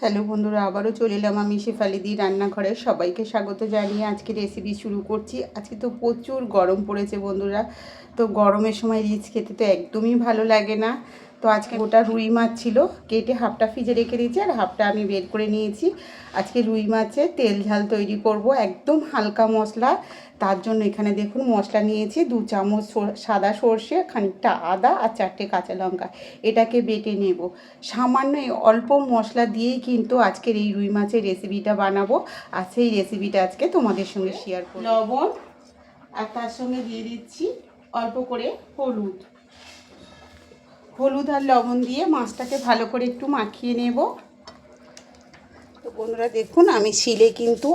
Hello বন্ধুরা, আবারও চলে এলাম আমি শেফালি দি রান্নাঘরে। সবাইকে স্বাগত জানিয়ে আজকে রেসিপি শুরু করছি। আজকে তো প্রচুর গরম পড়েছে বন্ধুরা, তো গরমের সময় রিচ খেতে তো একদমই ভালো লাগে না। তো আজকে গোটা রুই মাছ ছিল, কেটে হাফটা ফ্রিজে রেখে দিয়েছি আর হাফটা আমি বের করে নিয়েছি। আজকে রুই মাছের তেল ঝাল তৈরি করব, একদম হালকা মশলা। তার জন্য এখানে দেখুন মশলা নিয়েছি 2 চামচ সাদা সর্ষে, খানিকটা আদা আর 4টে কাঁচা লঙ্কা। এটাকে বেটে নেব। সামান্য অল্প মশলা দিয়েই কিন্তু আজকের এই রুই মাছের রেসিপিটা বানাবো, আর সেই রেসিপিটা আজকে তোমাদের সঙ্গে শেয়ার করব। লবণ আর তার সঙ্গে দিয়ে দিচ্ছি অল্প করে হলুদ আর লবণ দিয়ে মাছটাকে ভালো করে একটু মাখিয়ে নেব। তো বন্ধুরা দেখুন, আমি শিলে কিন্তু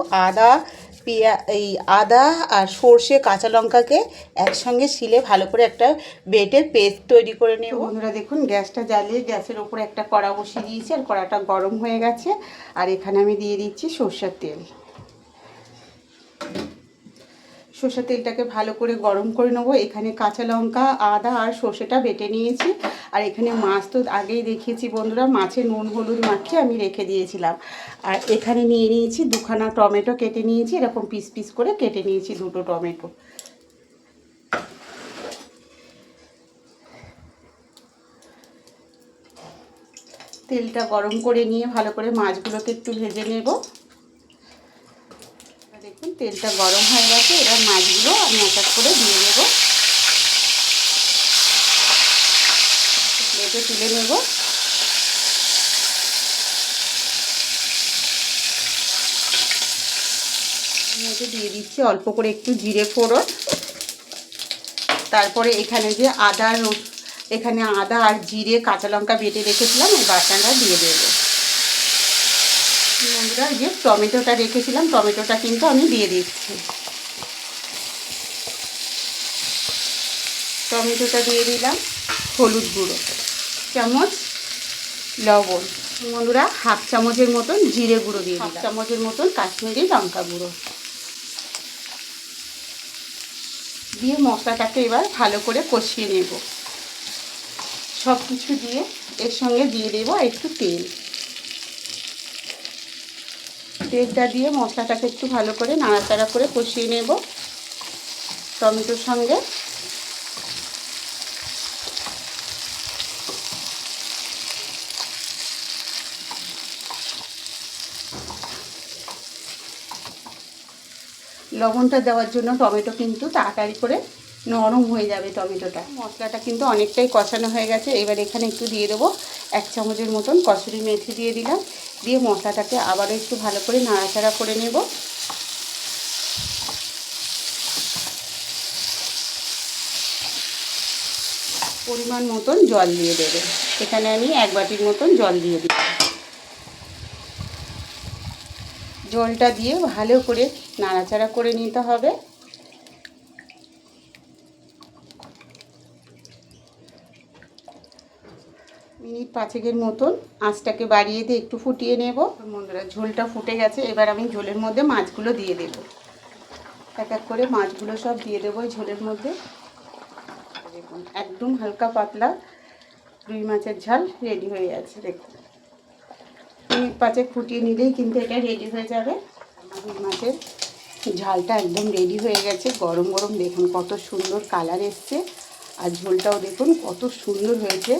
আদা আর সর্ষে কাঁচা লঙ্কাকে একসঙ্গে শিলে ভালো করে একটা বেটে পেস্ট তৈরি করে নেব। বন্ধুরা দেখুন, গ্যাসটা জ্বালিয়ে গ্যাসের ওপরে একটা কড়া বসিয়ে দিয়েছি আর কড়াটা গরম হয়ে গেছে। আর এখানে আমি দিয়ে দিচ্ছি সর্ষের তেল। সর্ষের তেলটাকে ভালো করে গরম করে নেবো। এখানে কাঁচা লঙ্কা, আদা আর সর্ষেটা বেটে নিয়েছি। আর এখানে মাছ তো আগেই দেখিয়েছি বন্ধুরা, মাছে নুন হলুদ মাখিয়ে আমি রেখে দিয়েছিলাম। আর এখানে নিয়ে নিয়েছি 2খানা টমেটো কেটে নিয়েছি, এরকম পিস পিস করে কেটে নিয়েছি 2টো টমেটো। তেলটা গরম করে নিয়ে ভালো করে মাছগুলোকে একটু ভেজে নেব। দেখুন তেলটা গরম হয়ে গেছে, এবার মাছগুলো আমি এক এক করে দিয়ে দেব। প্লেটে তুলে নেব। মধ্যে দিয়ে দিচ্ছি অল্প করে একটু জিরে ফোড়ন। তারপরে এখানে যে আদা আর জিরে কাঁচা লঙ্কা বেটে রেখেছিলাম, এই বাটাটা দিয়ে দেবো। বন্ধুরা, যে টমেটোটা রেখেছিলাম, টমেটোটা কিন্তু আমি দিয়ে দিচ্ছি। টমেটোটা দিয়ে দিলাম। হলুদ গুঁড়ো চামচ, লবণ বন্ধুরা হাফ চামচের মতন জিরে গুঁড়ো দিয়ে দিলাম, হাফ চামচের মতন কাশ্মীরি লঙ্কা গুঁড়ো দিয়ে মশলাটাকে এবার ভালো করে কষিয়ে নেব। সব কিছু দিয়ে এর সঙ্গে দিয়ে দেব একটু তেলটা দিয়ে মশলাটাকে একটু ভালো করে নাড়াচাড়া করে কষিয়ে নেব টমেটোর সঙ্গে। লবণটা দেওয়ার জন্য টমেটো কিন্তু তাড়াতাড়ি করে নরম হয়ে যাবে টমেটোটা। মশলাটা কিন্তু অনেকটাই কষানো হয়ে গেছে। এবার এখানে একটু দিয়ে দেবো 1 চামচের মতন কসুরি মেথি দিয়ে দিলাম। দিয়ে মশলাটাকে আবারও একটু ভালো করে নাড়াচাড়া করে নেব। পরিমাণ মতন জল দিয়ে দেবে। এখানে আমি 1 বাটির মতন জল দিয়ে দিই। জলটা দিয়ে ভালো করে নাড়াচাড়া করে নিতে হবে। মিনিট 5 মতন আঁচটাকে বাড়িয়ে দিয়ে একটু ফুটিয়ে নেব। বন্ধুরা ঝোলটা ফুটে গেছে, এবার আমি ঝোলের মধ্যে মাছগুলো দিয়ে দেব। এক এক করে মাছগুলো সব দিয়ে দেবো এই ঝোলের মধ্যে। দেখুন একদম হালকা পাতলা রুই মাছের ঝাল রেডি হয়ে গেছে। দেখুন মিনিট 5 ফুটিয়ে নিলেই কিন্তু এটা রেডি হয়ে যাবে। রুই মাছের ঝালটা একদম রেডি হয়ে গেছে। গরম গরম দেখুন কত সুন্দর কালার এসছে, আর ঝোলটাও দেখুন কত সুন্দর হয়েছে।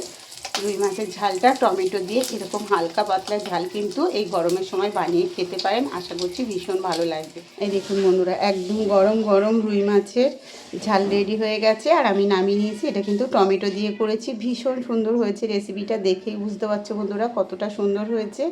রুই মাছের ঝালটা টমেটো দিয়ে এরকম হালকা পাতলা ঝাল কিন্তু এই গরমের সময় বানিয়ে খেতে পারেন, আশা করছি ভীষণ ভালো লাগবে। এই দেখুন বন্ধুরা, একদম গরম গরম রুই মাছের ঝাল রেডি হয়ে গেছে আর আমি নামিয়ে নিয়েছি। এটা কিন্তু টমেটো দিয়ে করেছি, ভীষণ সুন্দর হয়েছে। রেসিপিটা দেখেই বুঝতে পারছো বন্ধুরা কতটা সুন্দর হয়েছে।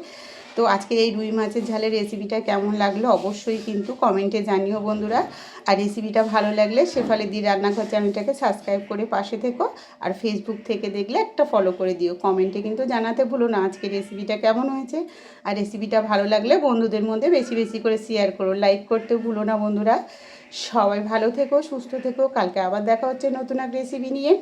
তো আজকের এই রুই মাছের ঝালের রেসিপিটা কেমন লাগলো অবশ্যই কিন্তু কমেন্টে জানিও বন্ধুরা। আর রেসিপিটা ভালো লাগলে শেফালি দি রান্নাঘর চ্যানেলটাকে সাবস্ক্রাইব করে পাশে থেকো। আর ফেসবুক থেকে দেখলে একটা ফলো করে দিও। কমেন্টে কিন্তু জানাতে ভুলো না আজকের রেসিপিটা কেমন হয়েছে। আর রেসিপিটা ভালো লাগলে বন্ধুদের মধ্যে বেশি বেশি করে শেয়ার করো, লাইক করতে ভুলো না বন্ধুরা। সবাই ভালো থেকো, সুস্থ থেকো। কালকে আবার দেখা হচ্ছে নতুন এক রেসিপি নিয়ে।